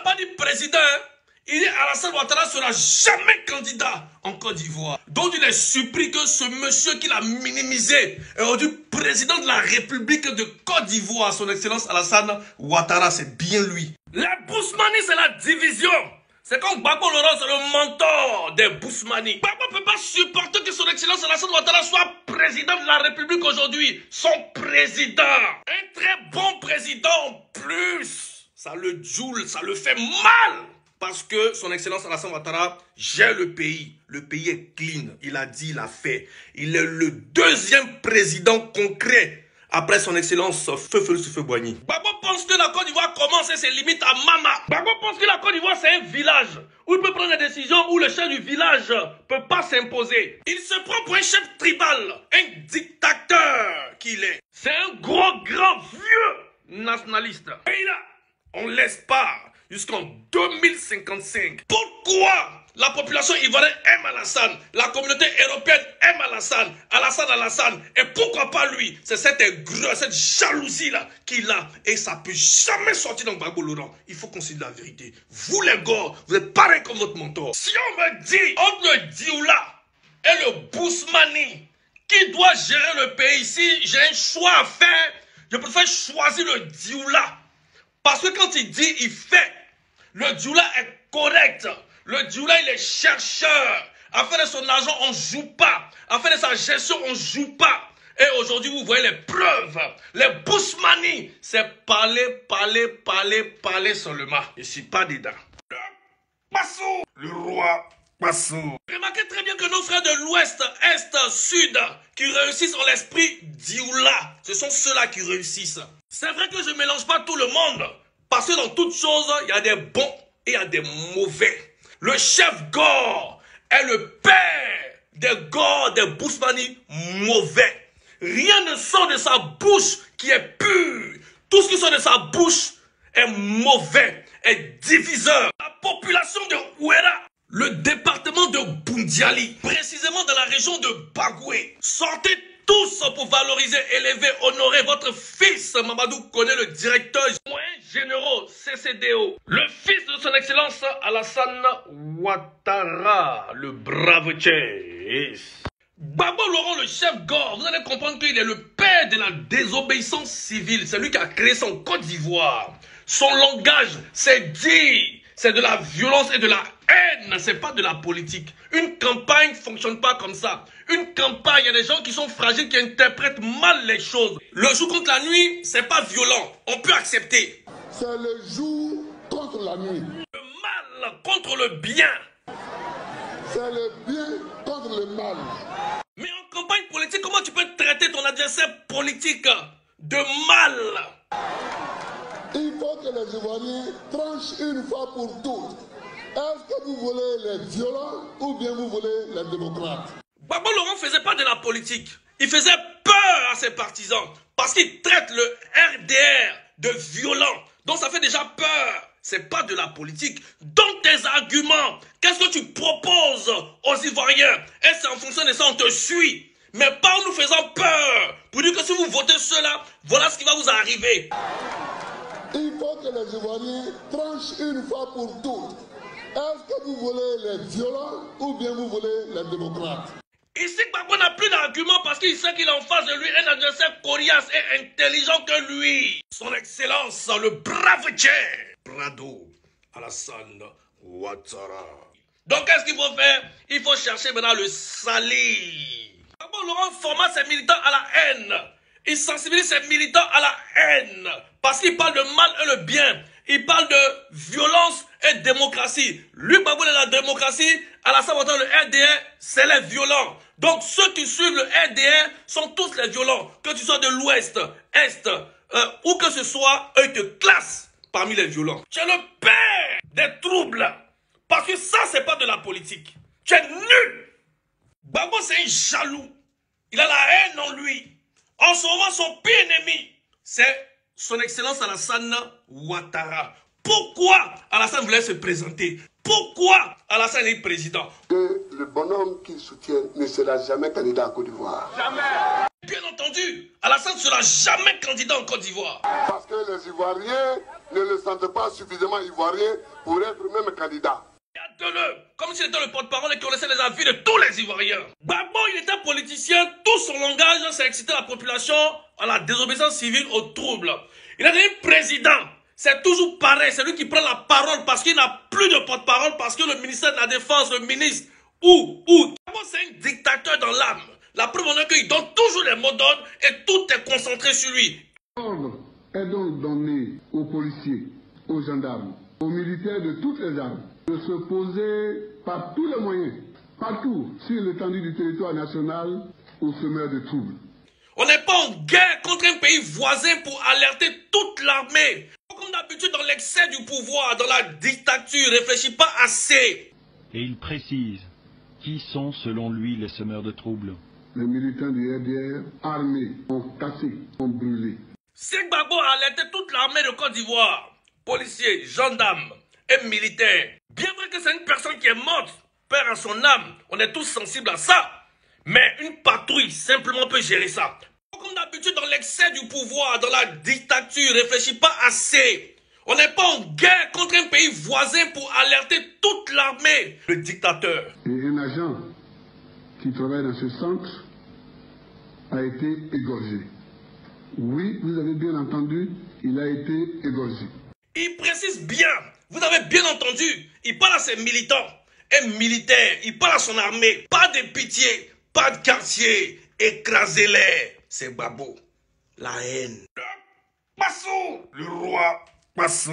pas dit président. Hein. Il dit Alassane Ouattara sera jamais candidat en Côte d'Ivoire. Donc il est surpris que ce monsieur qu'il a minimisé est aujourd'hui président de la République de Côte d'Ivoire. Son excellence Alassane Ouattara, c'est bien lui. La Bousmanie, c'est la division. C'est comme Gbagbo Laurent, c'est le mentor des Bousmani. Gbagbo ne peut pas supporter que son excellence Alassane Ouattara soit président de la République aujourd'hui. Son président. Un très bon président en plus. Ça le joule, ça le fait mal. Parce que son excellence Alassane Ouattara gère le pays. Le pays est clean. Il a dit, il a fait. Il est le deuxième président concret après son excellence Feu Boigny. Gbagbo pense que la Côte d'Ivoire commence et ses limites à Mama. Gbagbo pense que la Côte d'Ivoire c'est un village où il peut prendre des décisions où le chef du village ne peut pas s'imposer. Il se prend pour un chef tribal, un dictateur qu'il est. C'est un gros, grand, vieux nationaliste. Et là, on laisse pas jusqu'en 2055. Pourquoi la population ivoirienne aime Alassane? La communauté européenne aime Alassane. Alassane. Et pourquoi pas lui? C'est cette jalousie-là qu'il a. Et ça ne peut jamais sortir dans Gbagbo Laurent. Il faut qu'on se dise la vérité. Vous les gars, vous êtes pareil comme votre mentor. Si on me dit entre le Dioula et le Bousmani, qui doit gérer le pays? Si j'ai un choix à faire, je préfère choisir le Dioula. Parce que quand il dit, il fait. Le Dioula est correct. Le Dioula, il est chercheur. À faire de son argent, on ne joue pas. À faire de sa gestion, on ne joue pas. Et aujourd'hui, vous voyez les preuves. Les Bousmani, c'est parler seulement. Je ne suis pas dedans. Passou, le roi Passou. Remarquez très bien que nos frères de l'Ouest, Est, Sud, qui réussissent en l'esprit Dioula, ce sont ceux-là qui réussissent. C'est vrai que je ne mélange pas tout le monde. Parce que dans toutes choses, il y a des bons et il y a des mauvais. Le chef Gore est le père des Gore, des Bousmani mauvais. Rien ne sort de sa bouche qui est pur. Tout ce qui sort de sa bouche est mauvais, est diviseur. La population de Ouéra, le département de Boundiali, précisément dans la région de Bagoué, sortez tous pour valoriser, élever, honorer votre fils. Mamadou connaît le directeur généraux CCDO. Le fils de son excellence Alassane Ouattara, le brave chef. Gbagbo Laurent, le chef Gore, vous allez comprendre qu'il est le père de la désobéissance civile. C'est lui qui a créé son Côte d'Ivoire. Son langage, c'est dit. C'est de la violence et de la haine, c'est pas de la politique. Une campagne ne fonctionne pas comme ça. Une campagne, il y a des gens qui sont fragiles, qui interprètent mal les choses. Le jour contre la nuit, c'est pas violent. On peut accepter. C'est le jour contre la nuit. Le mal contre le bien. C'est le bien contre le mal. Mais en campagne politique, comment tu peux traiter ton adversaire politique de mal? Il faut que les Ivoiriens tranchent une fois pour toutes. Est-ce que vous voulez les violents ou bien vous voulez les démocrates? Gbagbo Laurent ne faisait pas de la politique. Il faisait peur à ses partisans parce qu'il traite le RDR de violent. Donc ça fait déjà peur. C'est pas de la politique. Donne tes arguments. Qu'est-ce que tu proposes aux Ivoiriens? Et c'est en fonction de ça on te suit. Mais pas en nous faisant peur. Pour dire que si vous votez cela, voilà ce qui va vous arriver. Il faut que les Ivoiriens tranchent une fois pour toutes. Est-ce que vous voulez les violents ou bien vous voulez les démocrates? Ici, Gbagbo n'a plus d'arguments parce qu'il sait qu'il a en face de lui un adversaire coriace et intelligent que lui. Son excellence, le brave chef, Brado Alassane Ouattara. Donc, qu'est-ce qu'il faut faire? Il faut chercher maintenant le salir. Gbagbo Laurent formate ses militants à la haine. Il sensibilise ses militants à la haine. Parce qu'il parle de mal et le bien. Il parle de violence et démocratie. Lui, Gbagbo est la démocratie. Alassane Ouattara, le RDR, c'est les violents. Donc ceux qui suivent le RDR sont tous les violents. Que tu sois de l'Ouest, Est, où que ce soit, eux te classent parmi les violents. Tu es le père des troubles. Parce que ça, c'est pas de la politique. Tu es nul. Gbagbo, c'est un jaloux. Il a la haine en lui. En ce moment, son pire ennemi, c'est son excellence Alassane Ouattara. Pourquoi Alassane voulait se présenter? Pourquoi Alassane est président? Que le bonhomme qu'il soutient ne sera jamais candidat en Côte d'Ivoire. Jamais. Bien entendu, Alassane ne sera jamais candidat en Côte d'Ivoire. Parce que les Ivoiriens ne le sentent pas suffisamment ivoirien pour être même candidat. Regardez-le, comme s'il était le porte-parole et qu'il connaissait les avis de tous les Ivoiriens. Gbagbo, il était politicien, tout son langage, c'est exciter la population à la désobéissance civile, au trouble. Il a devenu président. C'est toujours pareil, c'est lui qui prend la parole parce qu'il n'a plus de porte-parole, parce que le ministère de la Défense, le ministre, Gbagbo, c'est un dictateur dans l'âme. La preuve en est qu'il donne toujours les mots d'ordre et tout est concentré sur lui. L'ordre est donc donné aux policiers, aux gendarmes, aux militaires de toutes les armes, de se poser par tous les moyens, partout sur l'étendue du territoire national, aux semeurs de troubles. On n'est pas en guerre contre un pays voisin pour alerter toute l'armée. Comme d'habitude, dans l'excès du pouvoir, dans la dictature, il ne réfléchit pas assez. Et il précise qui sont selon lui les semeurs de troubles. Les militants du RDR, armés, ont cassé, ont brûlé. C'est Gbagbo a alerté toute l'armée de Côte d'Ivoire, policiers, gendarmes et militaires. Bien vrai que c'est une personne qui est morte, père à son âme, on est tous sensibles à ça. Mais une patrouille simplement peut gérer ça. Comme d'habitude, dans l'excès du pouvoir, dans la dictature, il ne réfléchit pas assez. On n'est pas en guerre contre un pays voisin pour alerter toute l'armée. Le dictateur. Et un agent qui travaille dans ce centre a été égorgé. Oui, vous avez bien entendu, il a été égorgé. Il précise bien, vous avez bien entendu, il parle à ses militants et militaires, il parle à son armée. Pas de pitié, pas de quartier, écrasez-les. C'est Gbagbo, la haine. Passou, le roi Passou.